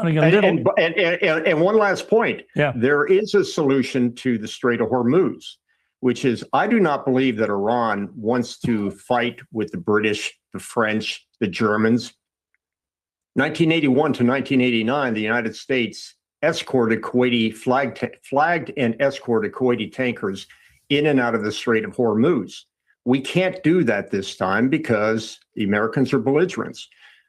sounding a little. And one last point. Yeah. There is a solution to the Strait of Hormuz, which is I do not believe that Iran wants to fight with the British, the French, the Germans. 1981 to 1989, the United States escorted flagged and escorted Kuwaiti tankers in and out of the Strait of Hormuz. We can't do that this time because the Americans are belligerents.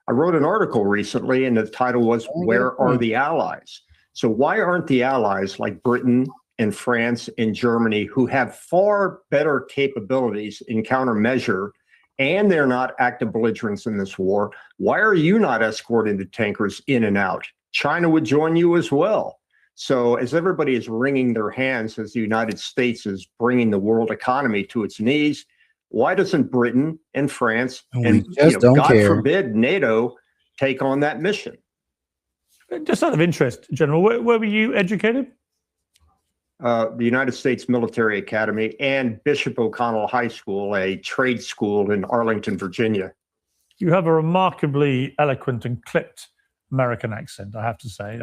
I wrote an article recently, and the title was, Where Are the Allies? So why aren't the allies like Britain and France and Germany, who have far better capabilities in countermeasure, and they're not active belligerents in this war, why are you not escorting the tankers in and out? China would join you as well. So as everybody is wringing their hands as the United States is bringing the world economy to its knees, why doesn't Britain and France and God forbid NATO take on that mission? Just out of interest, General, where were you educated? The United States Military Academy and Bishop O'Connell High School, a trade school in Arlington, Virginia. You have a remarkably eloquent and clipped American accent, I have to say.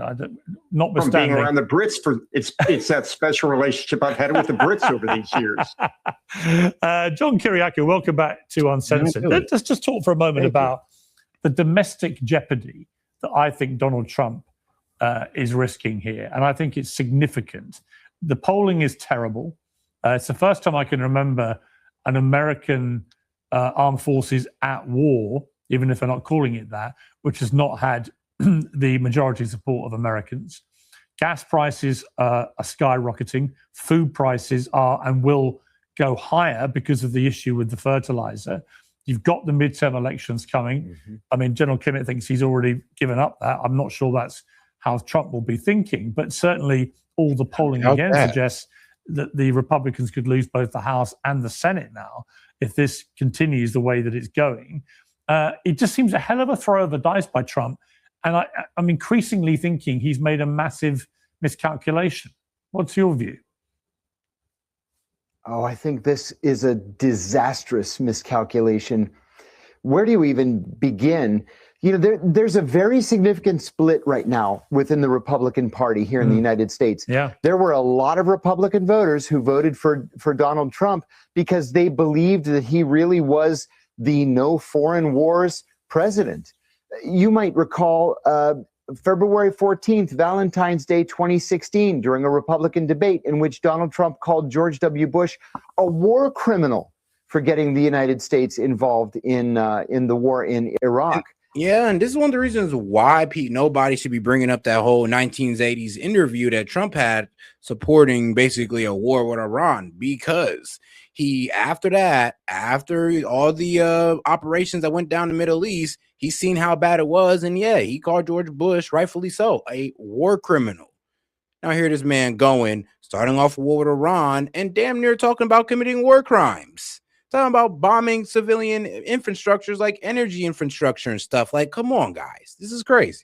Notwithstanding, from being around the Brits, it's that special relationship I've had with the Brits over these years. John Kiriakou, welcome back to Uncensored. Let's just talk for a moment about the domestic jeopardy that I think Donald Trump is risking here, and I think it's significant. The polling is terrible. It's the first time I can remember an American armed forces at war, even if they're not calling it that, which has not had the majority support of Americans. Gas prices are skyrocketing. Food prices are and will go higher because of the issue with the fertilizer. You've got the midterm elections coming. Mm-hmm. I mean, General Kimmett thinks he's already given up that. I'm not sure that's how Trump will be thinking, but certainly all the polling again suggests that the Republicans could lose both the House and the Senate now if this continues the way that it's going. It just seems a hell of a throw of the dice by Trump. And I'm increasingly thinking he's made a massive miscalculation. What's your view? Oh, I think this is a disastrous miscalculation. Where do you even begin? You know, there's a very significant split right now within the Republican Party here in the United States. Yeah. There were a lot of Republican voters who voted for Donald Trump because they believed that he really was the no foreign wars president. You might recall February 14th, Valentine's Day 2016, during a Republican debate in which Donald Trump called George W. Bush a war criminal for getting the United States involved in the war in Iraq. Yeah, and this is one of the reasons why nobody should be bringing up that whole 1980s interview that Trump had supporting basically a war with Iran, because after all the operations that went down in the Middle East, he's seen how bad it was, and yeah, he called George Bush, rightfully so, a war criminal. Now here this man starting off a war with Iran and damn near talking about committing war crimes. Talking about bombing civilian infrastructures like energy infrastructure and stuff. Like, come on, guys. This is crazy.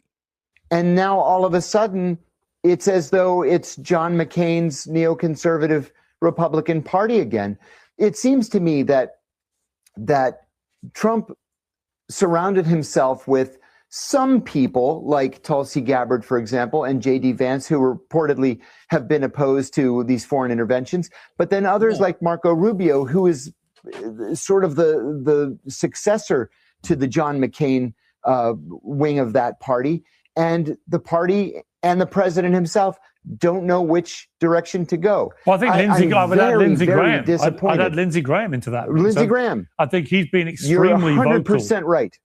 And now all of a sudden, it's as though it's John McCain's neoconservative Republican Party again. It seems to me that Trump surrounded himself with some people like Tulsi Gabbard, for example, and J.D. Vance, who reportedly have been opposed to these foreign interventions. But then others like Marco Rubio, who is sort of the successor to the John McCain wing of that party, and the party and the president himself don't know which direction to go. Well, I think Lindsey Graham. I'd add Lindsey Graham into that. Lindsey Graham. I think he's been extremely vocal. You're 100% right.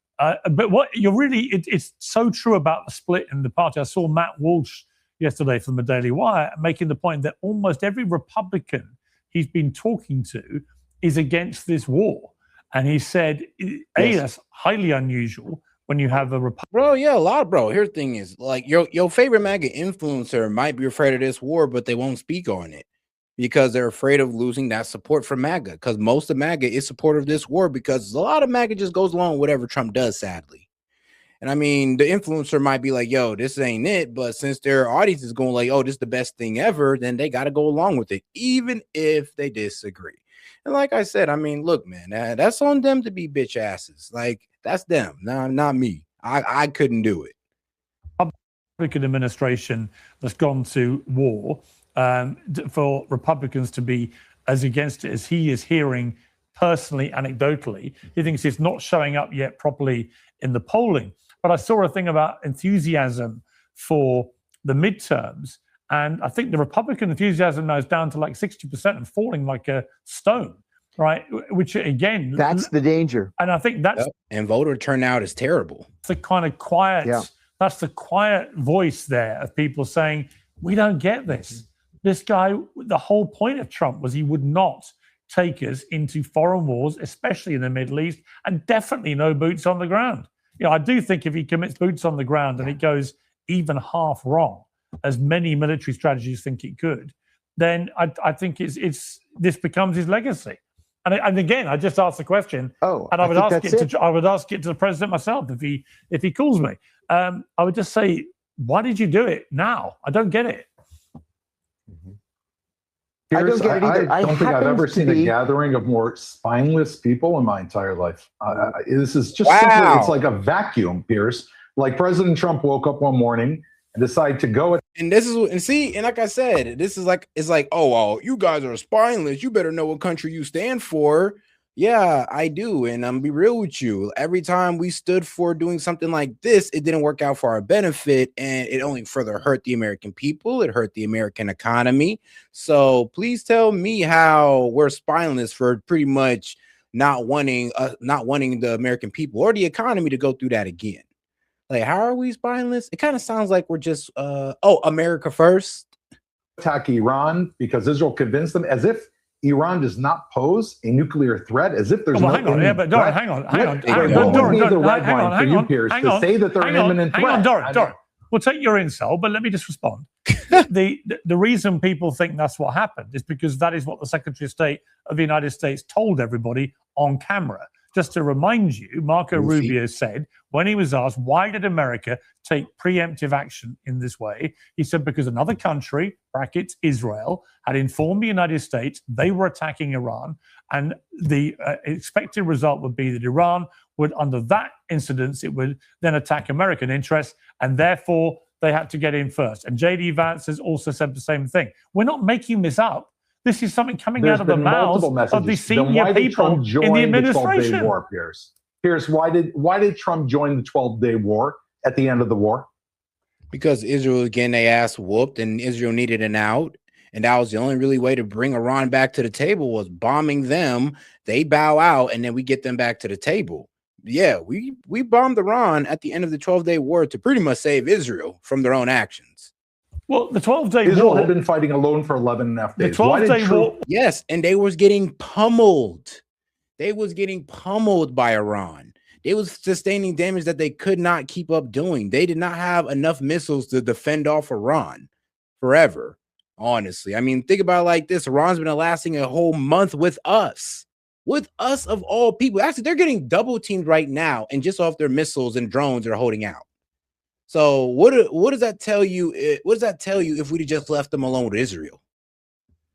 But what you're really, it's so true about the split in the party. I saw Matt Walsh yesterday from the Daily Wire making the point that almost every Republican he's been talking to is against this war. And he said, that's highly unusual when you have a Republican. Bro, yeah, a lot, bro. Here's the thing is, like, your favorite MAGA influencer might be afraid of this war, but they won't speak on it because they're afraid of losing that support from MAGA, because most of MAGA is supportive of this war, because a lot of MAGA just goes along with whatever Trump does, sadly. And I mean, the influencer might be like, yo, this ain't it. But since their audience is going like, oh, this is the best thing ever, then they got to go along with it, even if they disagree. And like I said, I mean, look, man, that's on them to be bitch asses. Like, that's them, not me. I couldn't do it. Republican administration that's gone to war, for Republicans to be as against it as he is hearing personally, anecdotally. He thinks it's not showing up yet properly in the polling. But I saw a thing about enthusiasm for the midterms, and I think the Republican enthusiasm now is down to like 60% and falling like a stone, right? Which again, that's the danger. And I think that's and voter turnout is terrible. The kind of quiet, that's the quiet voice there of people saying, we don't get this. This guy, the whole point of Trump was he would not take us into foreign wars, especially in the Middle East, and definitely no boots on the ground. You know, I do think if he commits boots on the ground and it goes even half wrong, as many military strategies think it could, then I think this becomes his legacy. And again, I just asked the question, and I would ask it to the president myself if he calls me. I would just say, why did you do it now? I don't get it. I don't get it either. I don't think I've ever seen a gathering of more spineless people in my entire life. This is just simply, it's like a vacuum, Piers. Like President Trump woke up one morning and decided to go. And like I said, this is like, it's like, oh, well, you guys are spineless. You better know what country you stand for. Yeah, I do. And I'm be real with you. Every time we stood for doing something like this, it didn't work out for our benefit, and it only further hurt the American people. It hurt the American economy. So please tell me how we're spineless for pretty much not wanting the American people or the economy to go through that again. Like, how are we spineless? It kind of sounds like we're just America first. Attack Iran because Israel convinced them, as if Iran does not pose a nuclear threat, as if there's no hang on, imminent but threat. hang on. Piers, to say that they're an imminent threat. Doran, we'll take your insult, but let me just respond. The reason people think that's what happened is because that is what the Secretary of State of the United States told everybody on camera. Just to remind you, Marco Rubio said when he was asked, why did America take preemptive action in this way? He said, because another country, brackets Israel, had informed the United States they were attacking Iran. And the expected result would be that Iran would, under that incident, it would then attack American interests. And therefore, they had to get in first. And J.D. Vance has also said the same thing. We're not making this up. This is something coming out of the mouths of the senior people in the administration. 12-day war, Piers, why did Trump join the 12-day war at the end of the war? Because Israel was getting their ass whooped, and Israel needed an out, and that was the only really way to bring Iran back to the table was bombing them. They bow out, and then we get them back to the table. Yeah, we bombed Iran at the end of the 12-day war to pretty much save Israel from their own actions. Well, the 12-day war... Israel had been fighting alone for 11.5 days. The 12-day war... Yes, and they was getting pummeled. They was getting pummeled by Iran. They was sustaining damage that they could not keep up doing. They did not have enough missiles to defend off Iran forever, honestly. I mean, think about it like this. Iran's been lasting a whole month with us. With us of all people. Actually, they're getting double teamed right now, and just off their missiles and drones they're holding out. So what does that tell you? What does that tell you if we just left them alone with Israel?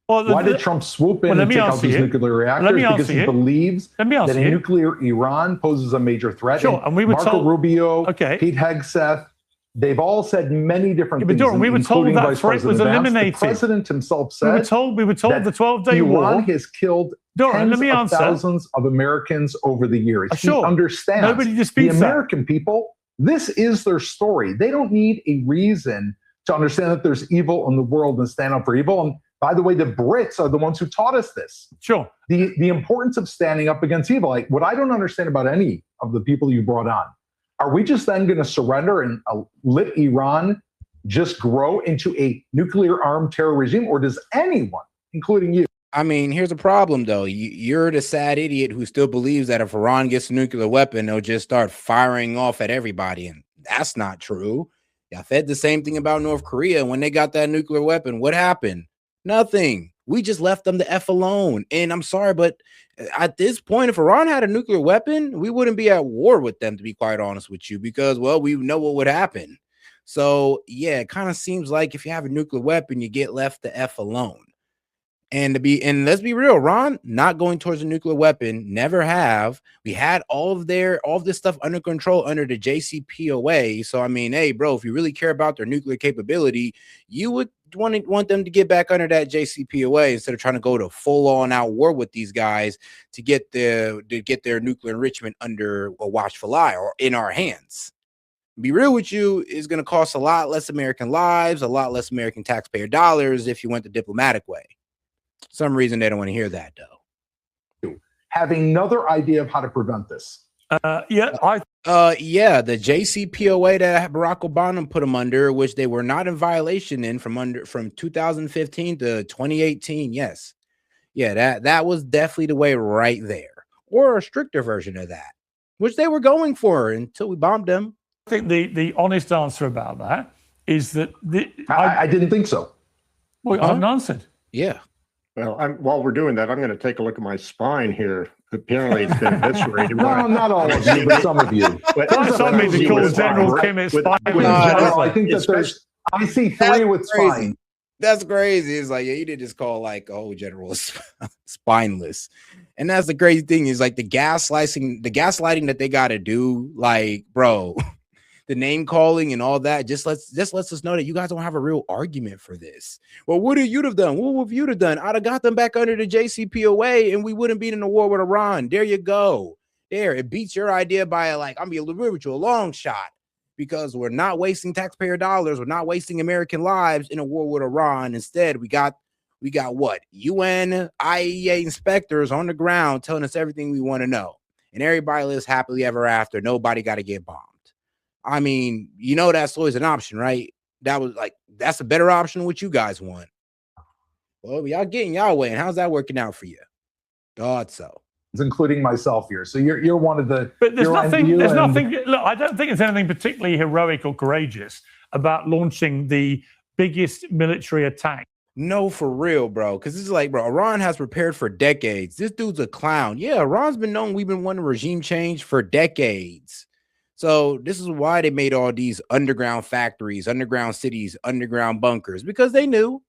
Well, why did Trump swoop in and take out these nuclear reactors? Because he believes that a nuclear Iran poses a major threat. Sure, and we were Marco told, Rubio, Pete Hegseth, they've all said many different things. We were told that threat was eliminated. The president himself said we were told the 12-day war. Iran has killed tens of thousands of Americans over the years. He understands nobody disputes the American people. This is their story. They don't need a reason to understand that there's evil in the world and stand up for evil. And by the way, the Brits are the ones who taught us this. Sure. The importance of standing up against evil. Like, what I don't understand about any of the people you brought on, are we just then going to surrender and let Iran just grow into a nuclear armed terror regime? Or does anyone, including you? I mean, here's a problem, though. You're the sad idiot who still believes that if Iran gets a nuclear weapon, they'll just start firing off at everybody. And that's not true. I said the same thing about North Korea. When they got that nuclear weapon, what happened? Nothing. We just left them the F alone. And I'm sorry, but at this point, if Iran had a nuclear weapon, we wouldn't be at war with them, to be quite honest with you, because, well, we know what would happen. So, yeah, it kind of seems like if you have a nuclear weapon, you get left the F alone. And let's be real, Iran not going towards a nuclear weapon, never have. We had all of this stuff under control under the JCPOA. So I mean, hey, bro, if you really care about their nuclear capability, you would want them to get back under that JCPOA instead of trying to go to full-on out war with these guys to get their nuclear enrichment under a watchful eye or in our hands. Be real with you, is going to cost a lot less American lives, a lot less American taxpayer dollars if you went the diplomatic way. Some reason they don't want to hear that, though. Having another idea of how to prevent this. The JCPOA that Barack Obama put them under, which they were not in violation in from 2015 to 2018. Yes, yeah, that was definitely the way right there, or a stricter version of that, which they were going for until we bombed them. I think the honest answer about that is that I didn't think so. Well, I haven't answered. Yeah. Well, while we're doing that, I'm going to take a look at my spine here. Apparently, it's been eviscerated. No, not all of you, but some of you. That's something to call General Kimmett's spine. I think that I see three with spine. That's crazy. It's like, yeah, you did just call like a whole general spineless. And that's the crazy thing is like the gaslighting that they got to do. Like, bro, the name calling and all that just lets us know that you guys don't have a real argument for this. Well, what would you have done? What would you have done? I'd have got them back under the JCPOA and we wouldn't be in a war with Iran. There you go. There, it beats your idea by like, I'm being with you, a long shot, because we're not wasting taxpayer dollars. We're not wasting American lives in a war with Iran. Instead, we got what? UN, IAEA inspectors on the ground telling us everything we want to know. And everybody lives happily ever after. Nobody got to get bombed. I mean, you know, that's always an option, right? That's a better option than what you guys want. Well, y'all getting y'all way, and how's that working out for you? Thought so. It's including myself here. So you're one of the. But there's nothing. Look, I don't think there's anything particularly heroic or courageous about launching the biggest military attack. No, for real, bro. Because this is like, bro, Iran has prepared for decades. This dude's a clown. Yeah, Iran's been known. We've been wanting regime change for decades. So this is why they made all these underground factories, underground cities, underground bunkers, because they knew.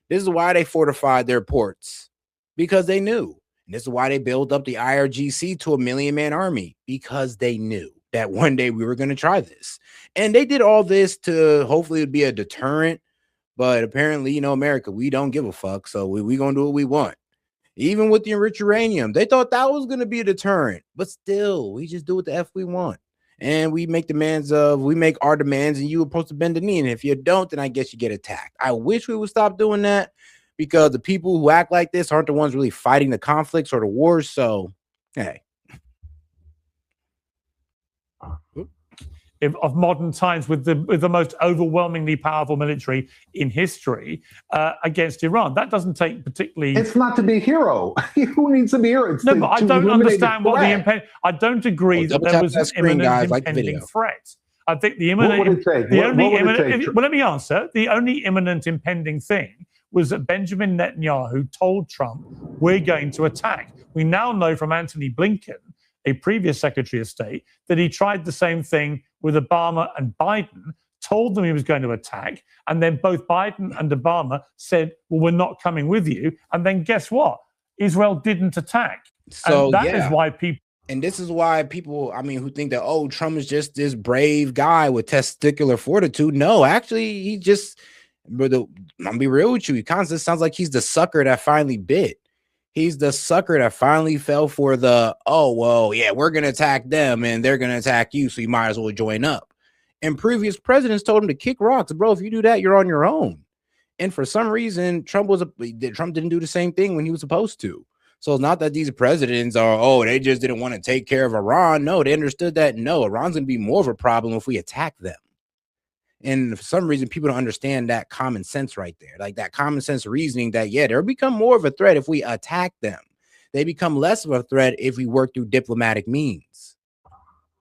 This is why they fortified their ports, because they knew. And this is why they built up the IRGC to 1 million-man army, because they knew that one day we were going to try this. And they did all this to hopefully be a deterrent. But apparently, you know, America, we don't give a fuck. So we going to do what we want. Even with the enriched uranium, they thought that was going to be a deterrent. But still, we just do what the F we want. And we make our demands, and you were supposed to bend the knee. And if you don't, then I guess you get attacked. I wish we would stop doing that, because the people who act like this aren't the ones really fighting the conflicts or the wars. So, hey. Of modern times, with the most overwhelmingly powerful military in history against Iran. That doesn't take particularly. It's not to be a hero. Who needs to be a hero? No, but I don't understand what I don't impending. I don't agree that there was an imminent impending threat. I think the imminent. Well, let me answer. The only imminent impending thing was that Benjamin Netanyahu told Trump, "We're going to attack." We now know from Antony Blinken, a previous Secretary of State, that he tried the same thing with Obama and Biden, told them he was going to attack, and then both Biden and Obama said, well, we're not coming with you. And then guess what? Israel didn't attack. So and that is why people. And this is why people, I mean, who think that, oh, Trump is just this brave guy with testicular fortitude. No, actually, he just, I'm going to be real with you. He constantly sounds like he's the sucker that finally bit. He's the sucker that finally fell for the, oh, well, yeah, we're going to attack them and they're going to attack you, so you might as well join up. And previous presidents told him to kick rocks. Bro, if you do that, you're on your own. And for some reason, Trump didn't do the same thing when he was supposed to. So it's not that these presidents are, oh, they just didn't want to take care of Iran. No, they understood that, no, Iran's going to be more of a problem if we attack them. And for some reason, people don't understand that common sense right there. Like that common sense reasoning that, yeah, they'll become more of a threat if we attack them. They become less of a threat if we work through diplomatic means.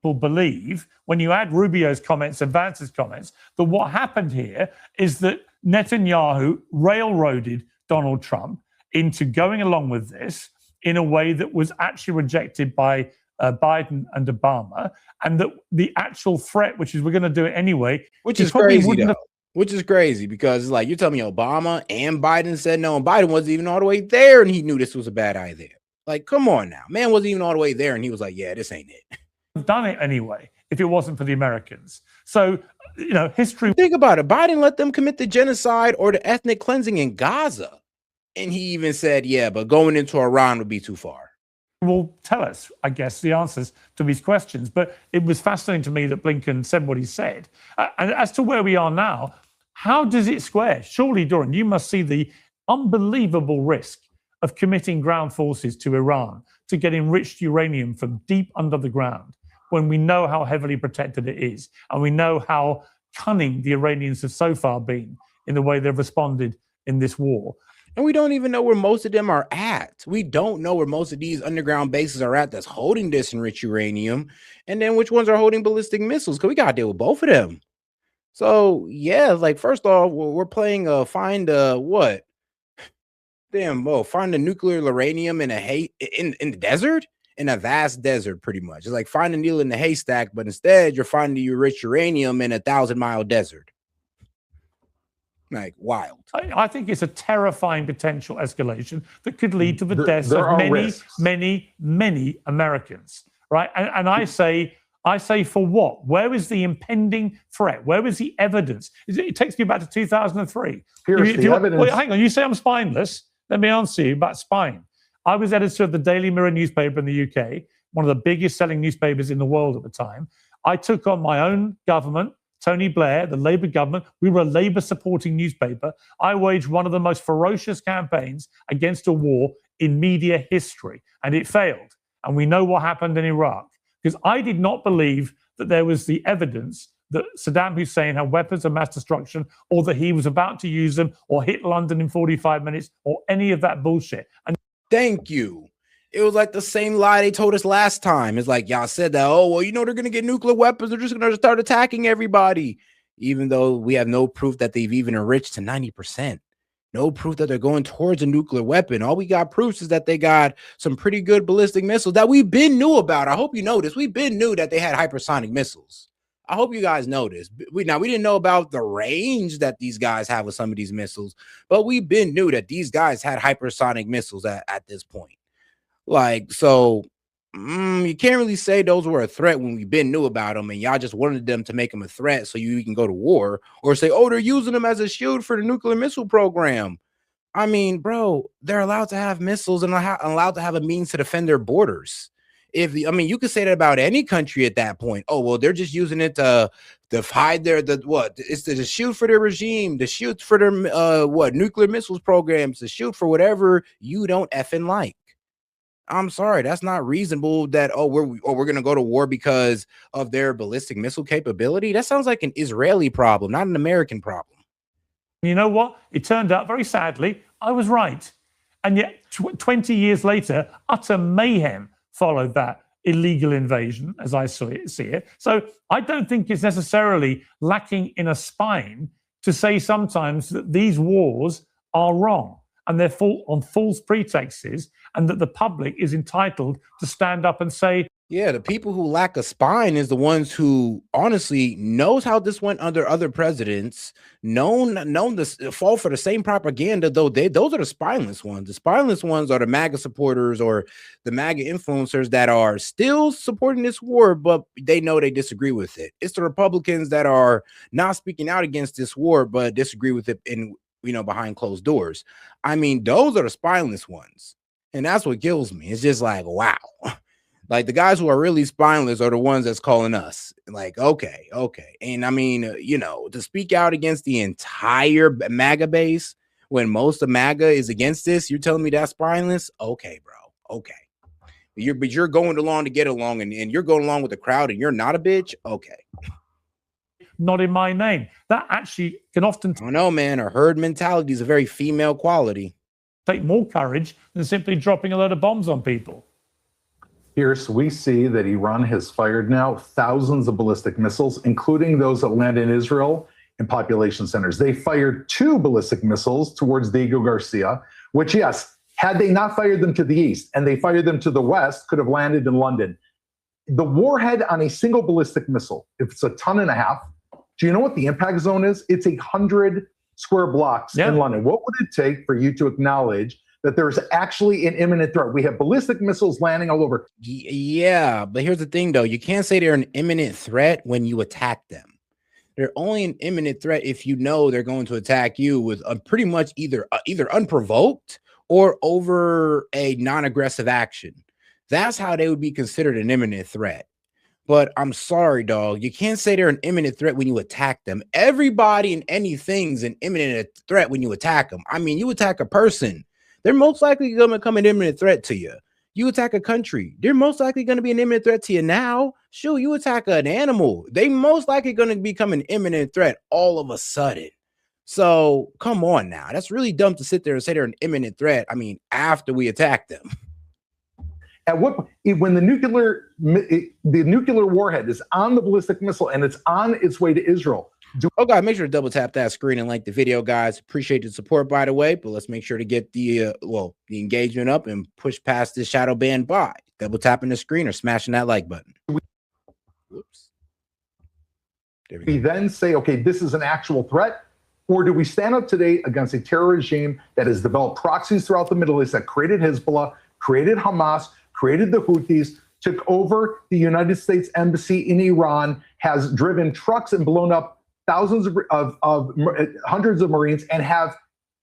People believe, when you add Rubio's comments and Vance's comments, that what happened here is that Netanyahu railroaded Donald Trump into going along with this in a way that was actually rejected by Biden and Obama, and that the actual threat, which is we're going to do it anyway, which is crazy, though. Which is crazy because it's like you're telling me Obama and Biden said no, and Biden wasn't even all the way there, and he knew this was a bad idea. Like, come on now, man wasn't even all the way there, and he was like, "Yeah, this ain't it." Done it anyway if it wasn't for the Americans. So, you know, history. Think about it. Biden let them commit the genocide or the ethnic cleansing in Gaza, and he even said, "Yeah, but going into Iran would be too far." Will tell us, I guess, the answers to these questions. But it was fascinating to me that Blinken said what he said. And as to where we are now, how does it square? Surely, Doran, you must see the unbelievable risk of committing ground forces to Iran to get enriched uranium from deep under the ground when we know how heavily protected it is. And we know how cunning the Iranians have so far been in the way they've responded in this war. And we don't even know where most of them are at. We don't know where most of these underground bases are at that's holding this enriched uranium, and then which ones are holding ballistic missiles, because we got to deal with both of them. So, yeah, like, first off, we're playing find what? Damn, find the nuclear uranium in in the desert? In a vast desert, pretty much. It's like find a needle in the haystack, but instead you're finding your rich uranium in a 1,000-mile desert. Like, wild. I think it's a terrifying potential escalation that could lead to the deaths of many Americans, right? And I say, for what? Where is the impending threat? Where is the evidence? It takes me back to 2003. Here's the evidence. Wait, hang on. You say I'm spineless. Let me answer you about spine. I was editor of the Daily Mirror newspaper in the UK, one of the biggest selling newspapers in the world at the time. I took on my own government, Tony Blair, the Labour government. We were a Labour supporting newspaper. I waged one of the most ferocious campaigns against a war in media history, and it failed. And we know what happened in Iraq, because I did not believe that there was the evidence that Saddam Hussein had weapons of mass destruction, or that he was about to use them, or hit London in 45 minutes, or any of that bullshit. And thank you. It was like the same lie they told us last time. It's like, y'all said that, oh, well, you know, they're going to get nuclear weapons. They're just going to start attacking everybody. Even though we have no proof that they've even enriched to 90%. No proof that they're going towards a nuclear weapon. All we got proofs is that they got some pretty good ballistic missiles that we've been knew about. I hope you noticed. We've been knew that they had hypersonic missiles. I hope you guys know this. We didn't know about the range that these guys have with some of these missiles, but we've been knew that these guys had hypersonic missiles at this point. Like, so you can't really say those were a threat when we've been knew about them and y'all just wanted them to make them a threat so you can go to war, or say, oh, they're using them as a shield for the nuclear missile program. I mean, bro, they're allowed to have missiles and allowed to have a means to defend their borders. You could say that about any country at that point. Oh, well, they're just using it to hide it's the shield for their regime, the shield for their nuclear missiles programs, the shield for whatever you don't effing like. I'm sorry, that's not reasonable that, we're going to go to war because of their ballistic missile capability. That sounds like an Israeli problem, not an American problem. You know what? It turned out, very sadly, I was right. And yet 20 years later, utter mayhem followed that illegal invasion, as I see it. So I don't think it's necessarily lacking in a spine to say sometimes that these wars are wrong and they're on false pretexts, and that the public is entitled to stand up and say, yeah, the people who lack a spine is the ones who honestly knows how this went under other presidents, known this fall for the same propaganda, though those are the spineless ones. The spineless ones are the MAGA supporters or the MAGA influencers that are still supporting this war, but they know they disagree with it. It's the Republicans that are not speaking out against this war, but disagree with it behind closed doors. I mean, those are the spineless ones. And that's what kills me. It's just like, wow. Like, the guys who are really spineless are the ones that's calling us. Like, okay. And I mean, to speak out against the entire MAGA base when most of MAGA is against this, you're telling me that's spineless? Okay, bro. Okay. But you're going along to get along, and you're going along with the crowd, and you're not a bitch? Okay. Not in my name. That actually can often... I don't know, man. A herd mentality is a very female quality. Take more courage than simply dropping a load of bombs on people. Piers, we see that Iran has fired now thousands of ballistic missiles, including those that land in Israel and population centers. They fired 2 ballistic missiles towards Diego Garcia, which, yes, had they not fired them to the east and they fired them to the west, could have landed in London. The warhead on a single ballistic missile, if it's 1.5 tons, Do you know what the impact zone is? It's 100 square blocks in London. What would it take for you to acknowledge that there's actually an imminent threat? We have ballistic missiles landing all over. Yeah, but here's the thing, though. You can't say they're an imminent threat when you attack them. They're only an imminent threat if you know they're going to attack you with pretty much either unprovoked or over a non-aggressive action. That's how they would be considered an imminent threat. But I'm sorry, dog. You can't say they're an imminent threat when you attack them. Everybody and anything's an imminent threat when you attack them. I mean, you attack a person, they're most likely going to become an imminent threat to you. You attack a country, they're most likely going to be an imminent threat to you now. Sure, you attack an animal, they most likely going to become an imminent threat all of a sudden. So come on now. That's really dumb to sit there and say they're an imminent threat. I mean, after we attack them. At what when the nuclear warhead is on the ballistic missile and it's on its way to Israel. Oh, guys, make sure to double tap that screen and like the video, guys. Appreciate the support, by the way. But let's make sure to get the the engagement up and push past this shadow ban by double tapping the screen or smashing that like button. Whoops. There we then say, okay, this is an actual threat, or do we stand up today against a terror regime that has developed proxies throughout the Middle East, that created Hezbollah, created Hamas, created the Houthis, took over the United States embassy in Iran, has driven trucks and blown up thousands of hundreds of Marines, and have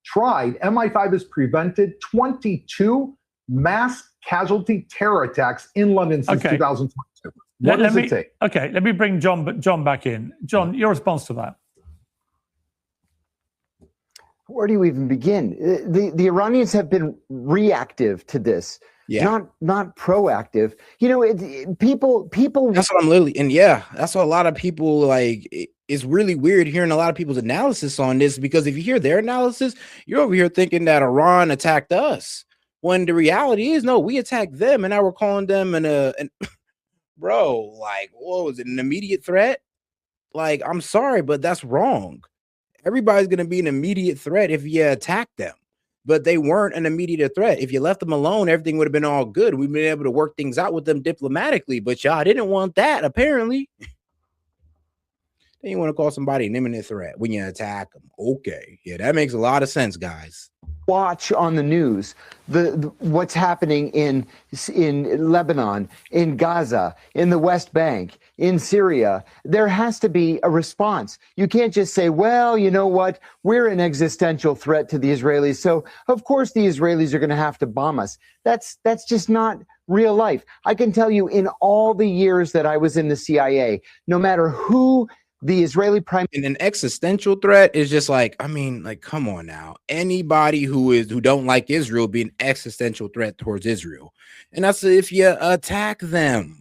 tried, MI5 has prevented 22 mass casualty terror attacks in London since 2022. What does it take? Okay, let me bring John back in. John, your response to that? Where do you even begin? The Iranians have been reactive to this. Yeah. Not proactive. You know, people. That's what I'm literally, and yeah, that's what a lot of people like. It's really weird hearing a lot of people's analysis on this, because if you hear their analysis, you're over here thinking that Iran attacked us, when the reality is, no, we attacked them, and now we're calling them an bro, like, what was it, an immediate threat? Like, I'm sorry, but that's wrong. Everybody's gonna be an immediate threat if you attack them. But they weren't an immediate threat. If you left them alone, everything would have been all good. We've been able to work things out with them diplomatically, but y'all didn't want that, apparently. Then you want to call somebody an imminent threat when you attack them. Okay, yeah, that makes a lot of sense, guys. Watch on the news what's happening in Lebanon, in Gaza, in the West Bank, in Syria. There has to be a response. You can't just say, well, you know what, we're an existential threat to the Israelis, so of course the Israelis are going to have to bomb us. That's just not real life. I can tell you, in all the years that I was in the CIA, no matter who the Israeli prime, and an existential threat is just like, I mean, like, come on now. Anybody who don't like Israel be an existential threat towards Israel. And that's if you attack them.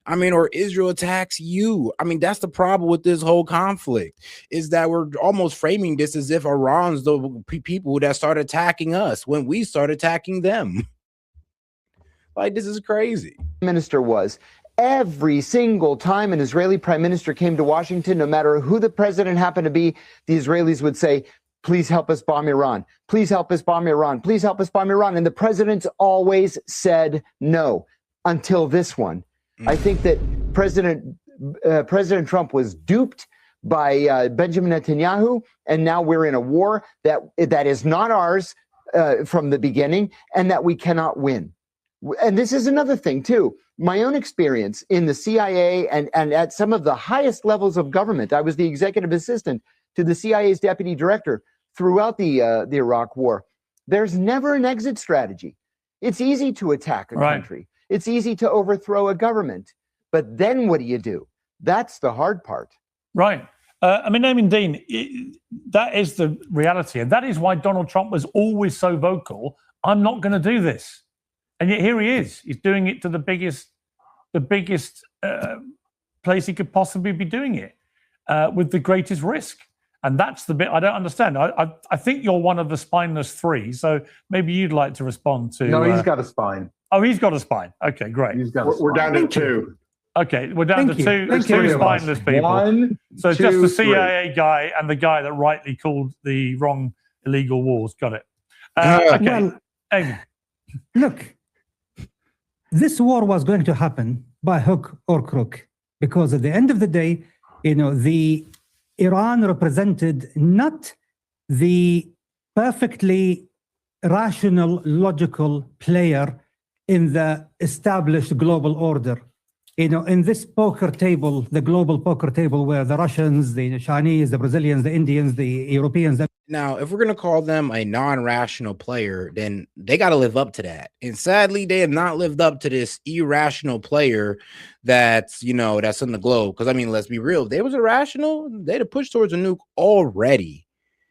I mean, or Israel attacks you. I mean, that's the problem with this whole conflict, is that we're almost framing this as if Iran's the people that start attacking us when we start attacking them. Like, this is crazy. Minister was. Every single time an Israeli prime minister came to Washington, no matter who the president happened to be, the Israelis would say, please help us bomb Iran. Please help us bomb Iran. Please help us bomb Iran. And the presidents always said no, until this one. I think that President Trump was duped by Benjamin Netanyahu, and now we're in a war that is not ours from the beginning, and that we cannot win. And this is another thing, too. My own experience in the CIA and at some of the highest levels of government. I was the executive assistant to the CIA's deputy director throughout the Iraq War. There's never an exit strategy. It's easy to attack a country. It's easy to overthrow a government. But then what do you do? That's the hard part. Right. I mean, Namin Dean, that is the reality. And that is why Donald Trump was always so vocal. I'm not going to do this. And yet here he is. He's doing it to the biggest place he could possibly be doing it with the greatest risk. And that's the bit I don't understand. I think you're one of the spineless three, so maybe you'd like to respond to. No, he's got a spine. Oh, he's got a spine. Okay, great. We're down to two. Okay, we're down to two spineless people. One, so two, just the CIA guy and the guy that rightly called the wrong illegal wars. Got it. Okay. Well, look, this war was going to happen by hook or crook, because at the end of the day, you know, the Iran represented not the perfectly rational, logical player in the established global order. In this poker table, the global poker table, where the Russians, the Chinese, the Brazilians, the Indians, the Europeans. Now, if we're going to call them a non-rational player, then they got to live up to that. And sadly, they have not lived up to this irrational player that's, that's in the globe. Because, I mean, let's be real. If they was irrational, they'd have pushed towards a nuke already.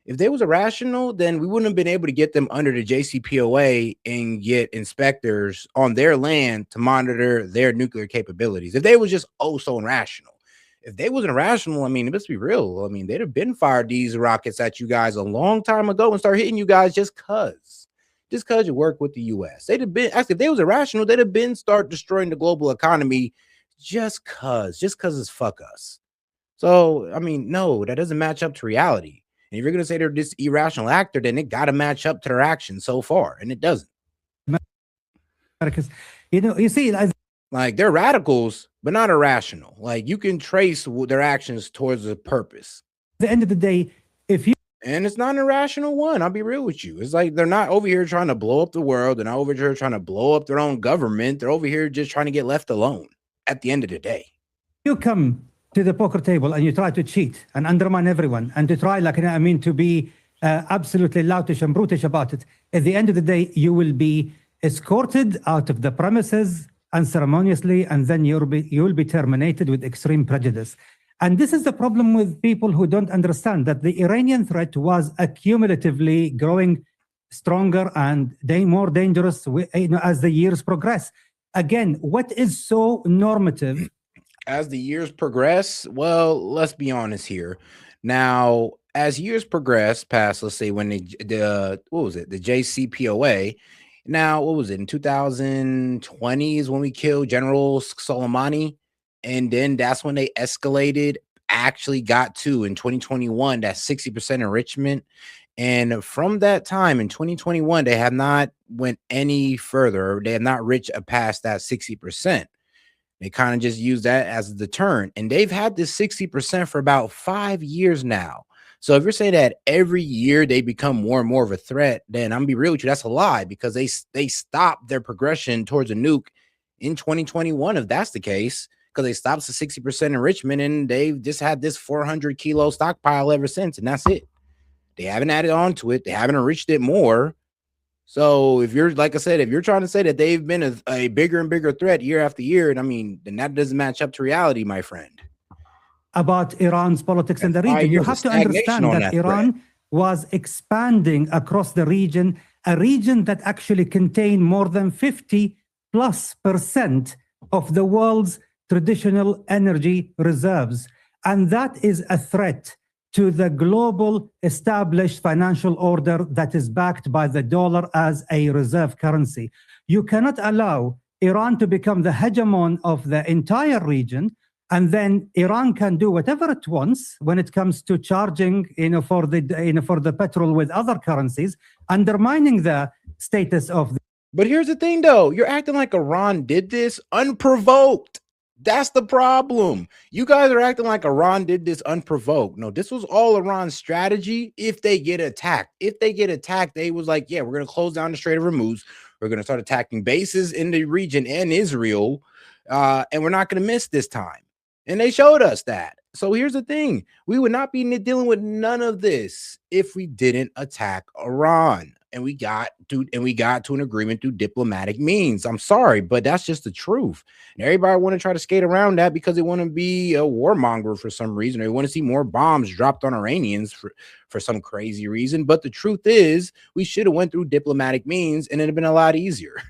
If they was irrational, then we wouldn't have been able to get them under the JCPOA and get inspectors on their land to monitor their nuclear capabilities. If they was just so irrational. If they wasn't irrational, I mean, let's be real. I mean, they'd have been fired these rockets at you guys a long time ago and start hitting you guys just cause you work with the U.S. They'd have been, actually, if they was irrational, they'd have been start destroying the global economy just cause it's fuck us. So, I mean, no, that doesn't match up to reality. And if you're going to say they're this irrational actor, then it got to match up to their actions so far, and it doesn't. Because, you see, like they're radicals, but not irrational. Like you can trace their actions towards a purpose. At the end of the day, and it's not an irrational one. I'll be real with you. It's like they're not over here trying to blow up the world. They're not over here trying to blow up their own government. They're over here just trying to get left alone at the end of the day. You come to the poker table and you try to cheat and undermine everyone and to try, to be absolutely loutish and brutish about it. At the end of the day, you will be escorted out of the premises unceremoniously, and then you will be terminated with extreme prejudice. And this is the problem with people who don't understand that the Iranian threat was accumulatively growing stronger and more dangerous as the years progress. Again, what is so normative? As the years progress, well, let's be honest here. Now, as years progress past, let's say when the JCPOA. Now, what was it in 2020s when we killed General Soleimani, and then that's when they escalated. Actually, got to in 2021 that 60% enrichment, and from that time in 2021 they have not went any further. They have not reached past that 60%. They kind of just use that as a deterrent, and they've had this 60% for about 5 years now. So if you're saying that every year they become more and more of a threat, then I'm gonna be real with you, that's a lie, because they stopped their progression towards a nuke in 2021, if that's the case, because they stopped the 60% enrichment, and they've just had this 400 kilo stockpile ever since, and that's it. They haven't added on to it. They haven't enriched it more. So if you're, like I said, if you're trying to say that they've been a bigger and bigger threat year after year, and I mean, then that doesn't match up to reality, my friend. About Iran's politics in the region. You have to understand that Iran was expanding across the region, a region that actually contained more than 50+% of the world's traditional energy reserves. And that is a threat to the global established financial order that is backed by the dollar as a reserve currency. You cannot allow Iran to become the hegemon of the entire region, and then Iran can do whatever it wants when it comes to charging, for the petrol with other currencies, undermining the status of. But here's the thing, though: you're acting like Iran did this unprovoked. That's the problem. You guys are acting like Iran did this unprovoked. No, this was all Iran's strategy. If they get attacked, they was like, yeah, we're gonna close down the Strait of Hormuz. We're gonna start attacking bases in the region and Israel, and we're not gonna miss this time. And they showed us that. So here's the thing. We would not be dealing with none of this if we didn't attack Iran. And we got to an agreement through diplomatic means. I'm sorry, but that's just the truth. And everybody want to try to skate around that because they want to be a warmonger for some reason. Or they want to see more bombs dropped on Iranians for some crazy reason. But the truth is, we should have went through diplomatic means and it'd have been a lot easier.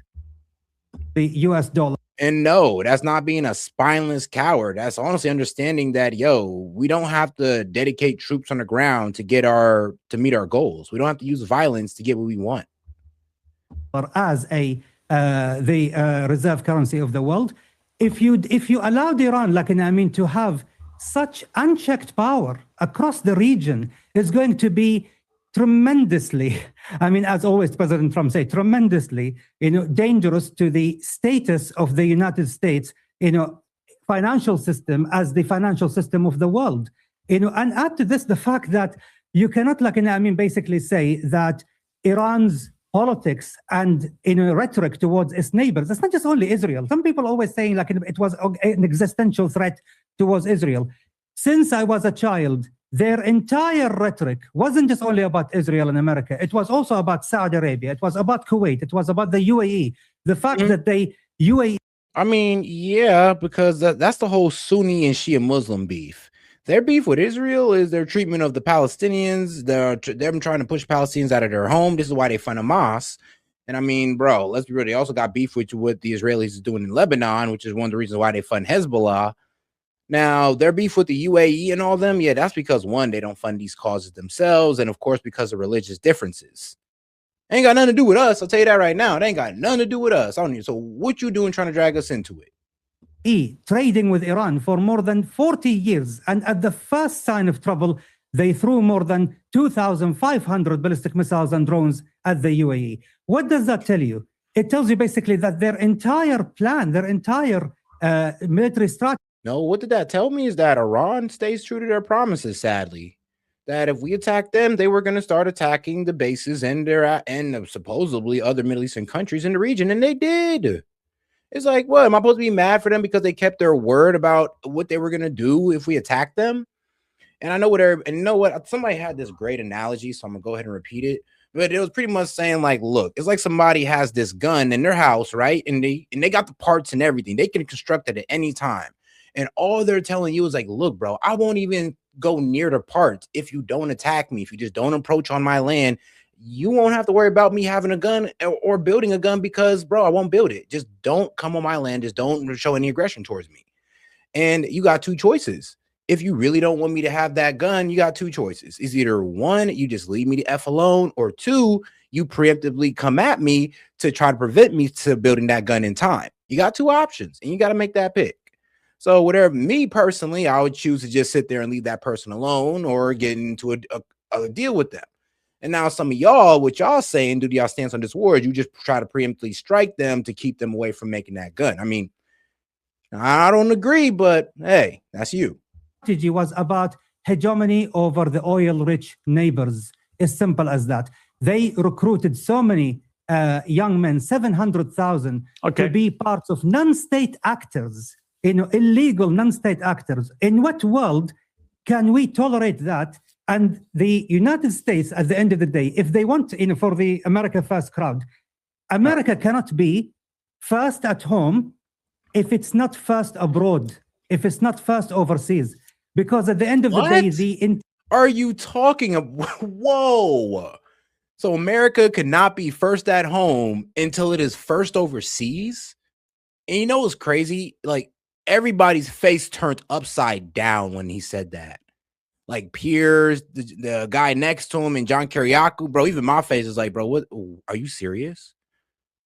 The US dollar. And no, that's not being a spineless coward. That's honestly understanding that, we don't have to dedicate troops on the ground to meet our goals. We don't have to use violence to get what we want. Or as the reserve currency of the world, if you allowed Iran, to have such unchecked power across the region, it's going to be tremendously, as always, President Trump said, tremendously, dangerous to the status of the United States, financial system as the financial system of the world. And add to this the fact that you cannot, like, basically say that Iran's politics and rhetoric towards its neighbors, it's not just only Israel. Some people always saying like it was an existential threat towards Israel. Since I was a child, their entire rhetoric wasn't just only about Israel and America. It was also about Saudi Arabia. It was about Kuwait. It was about the UAE. The fact that UAE. I mean, yeah, because that's the whole Sunni and Shia Muslim beef. Their beef with Israel is their treatment of the Palestinians. Them trying to push Palestinians out of their home. This is why they fund Hamas. And I mean, bro, let's be real. They also got beef with what the Israelis is doing in Lebanon, which is one of the reasons why they fund Hezbollah. Now, their beef with the UAE and all them, yeah, that's because, one, they don't fund these causes themselves, and, of course, because of religious differences. Ain't got nothing to do with us. I'll tell you that right now. It ain't got nothing to do with us. So what you doing trying to drag us into it? Trading with Iran for more than 40 years, and at the first sign of trouble, they threw more than 2,500 ballistic missiles and drones at the UAE. What does that tell you? It tells you basically that their entire plan, their entire military strategy. No, what did that tell me is that Iran stays true to their promises, sadly. That if we attack them, they were going to start attacking the bases and supposedly other Middle Eastern countries in the region, and they did. It's like, what, am I supposed to be mad for them because they kept their word about what they were going to do if we attack them? And I know and you know what? Somebody had this great analogy, so I'm going to go ahead and repeat it. But it was pretty much saying, like, look, it's like somebody has this gun in their house, right? And they got the parts and everything. They can construct it at any time. And all they're telling you is like, look, bro, I won't even go near the parts if you don't attack me. If you just don't approach on my land, you won't have to worry about me having a gun or building a gun because, bro, I won't build it. Just don't come on my land. Just don't show any aggression towards me. And you got two choices. If you really don't want me to have that gun, you got two choices. It's either one, you just leave me the F alone, or two, you preemptively come at me to try to prevent me to building that gun in time. You got two options, and you got to make that pick. So whatever, me personally, I would choose to just sit there and leave that person alone or get into a deal with them. And now some of y'all, what y'all saying, due to y'all stance on this war, you just try to preemptively strike them to keep them away from making that gun. I mean, I don't agree, but hey, that's you. Strategy was about hegemony over the oil-rich neighbors. As simple as that. They recruited so many young men, 700,000, to be parts of non-state actors, illegal non-state actors. In what world can we tolerate that? And the United States, at the end of the day, if they want, for the America First crowd, America cannot be first at home if it's not first abroad, if it's not first overseas. Because at the end of the day, are you talking about? Whoa. So America cannot be first at home until it is first overseas? And you know what's crazy? Like, everybody's face turned upside down when he said that. Like Piers, the guy next to him, and John Kiriakou, bro, even my face is like, bro, what? Are you serious?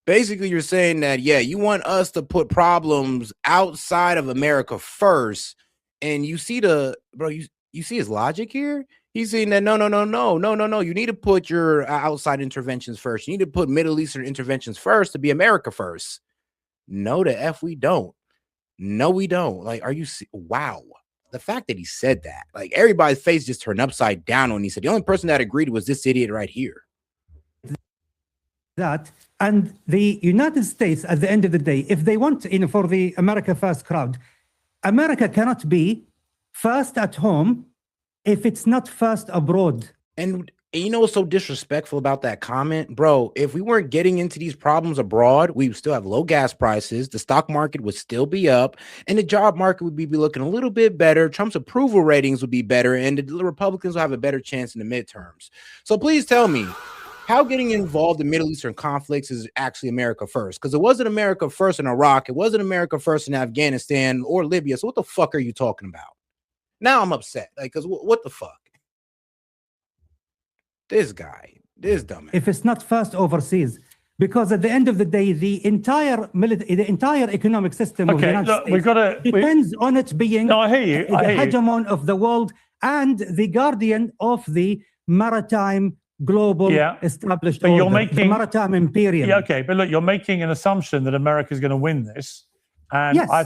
Basically, you're saying that, yeah, you want us to put problems outside of America first. And you see you see his logic here? He's saying that no. You need to put your outside interventions first. You need to put Middle Eastern interventions first to be America first. No, the F we don't. No, we don't. Like, are you? Wow. The fact that he said that, like, everybody's face just turned upside down when he said the only person that agreed was this idiot right here. That and the United States, at the end of the day, if they want, for the America First crowd, America cannot be first at home if it's not first abroad. And you know what's so disrespectful about that comment? Bro, if we weren't getting into these problems abroad, we would still have low gas prices, the stock market would still be up, and the job market would be looking a little bit better. Trump's approval ratings would be better, and the Republicans will have a better chance in the midterms. So please tell me, how getting involved in Middle Eastern conflicts is actually America first? Because it wasn't America first in Iraq. It wasn't America first in Afghanistan or Libya. So what the fuck are you talking about? Now I'm upset. Like, because what the fuck? This guy, this dumbass. If it's not first overseas, because at the end of the day, the entire economic system of the United States depends on it being I hear you. the hegemon of the world and the guardian of the maritime global established but order, you're making the maritime imperium. Yeah, okay, but look, you're making an assumption that America's going to win this, and yes. I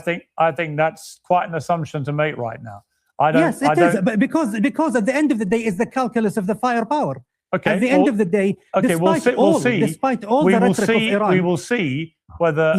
think that's quite an assumption to make right now. Yes, it is. But because at the end of the day, it's the calculus of the firepower. Okay. At the end of the day, despite all the rhetoric of Iran, we will see whether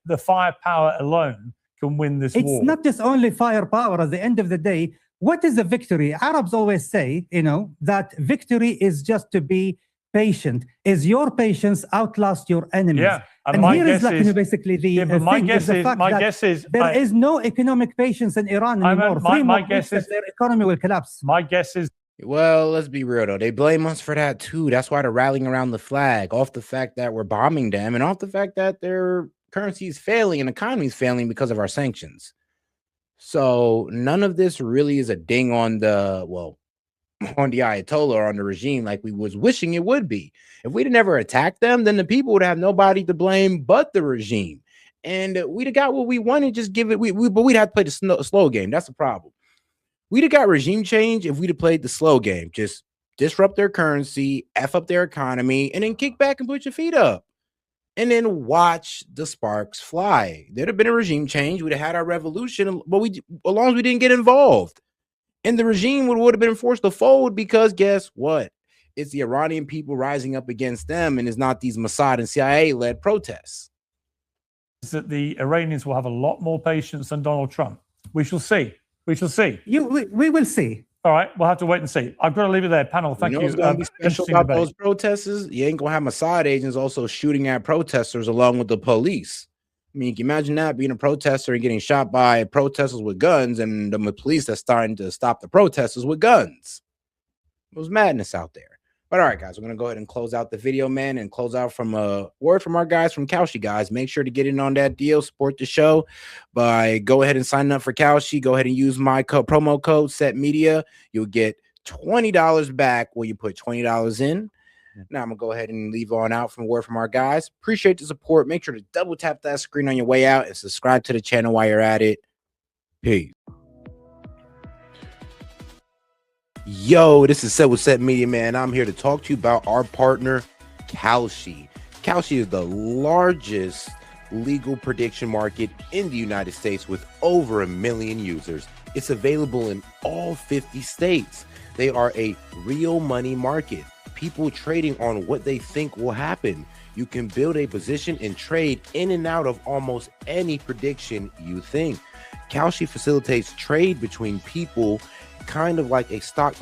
the firepower alone can win this war. It's not just only firepower. At the end of the day, what is a victory? Arabs always say, that victory is just to be patient. Is your patience outlast your enemies? Yeah. And here is like basically the guess is there is no economic patience in Iran anymore. My guess is their economy will collapse. My guess is. Well, let's be real though. They blame us for that too. That's why they're rallying around the flag, off the fact that we're bombing them, and off the fact that their currency is failing and economy is failing because of our sanctions. So none of this really is a ding on the Ayatollah or on the regime like we was wishing it would be. If we'd never attacked them, then the people would have nobody to blame but the regime, and we'd have got what we wanted. Just give it. But we'd have to play the slow game. That's the problem. We'd have got regime change if we'd have played the slow game. Just disrupt their currency, F up their economy, and then kick back and put your feet up. And then watch the sparks fly. There'd have been a regime change. We'd have had our revolution, but as long as we didn't get involved. And the regime would have been forced to fold because guess what? It's the Iranian people rising up against them, and it's not these Mossad and CIA-led protests. That the Iranians will have a lot more patience than Donald Trump. We shall see. We shall see. We will see. All right, we'll have to wait and see. I've got to leave it there. Panel, thank you. What's going to be special about those protesters? You ain't going to have Mossad agents also shooting at protesters along with the police. I mean, can you imagine that, being a protester and getting shot by protesters with guns and the police that's starting to stop the protesters with guns? It was madness out there. But all right, guys, we're going to go ahead and close out the video, man, and close out from a word from our guys from Kalshi, guys. Make sure to get in on that deal. Support the show by go ahead and sign up for Kalshi. Go ahead and use my promo code SETmedia. You'll get $20 back when you put $20 in. Now I'm going to go ahead and leave on out from a word from our guys. Appreciate the support. Make sure to double tap that screen on your way out and subscribe to the channel while you're at it. Peace. Yo, this is Set with Set Media, man. I'm here to talk to you about our partner, Kalshi. Kalshi is the largest legal prediction market in the United States with over 1 million users. It's available in all 50 states. They are a real money market. People trading on what they think will happen. You can build a position and trade in and out of almost any prediction you think. Kalshi facilitates trade between people, kind of like a stock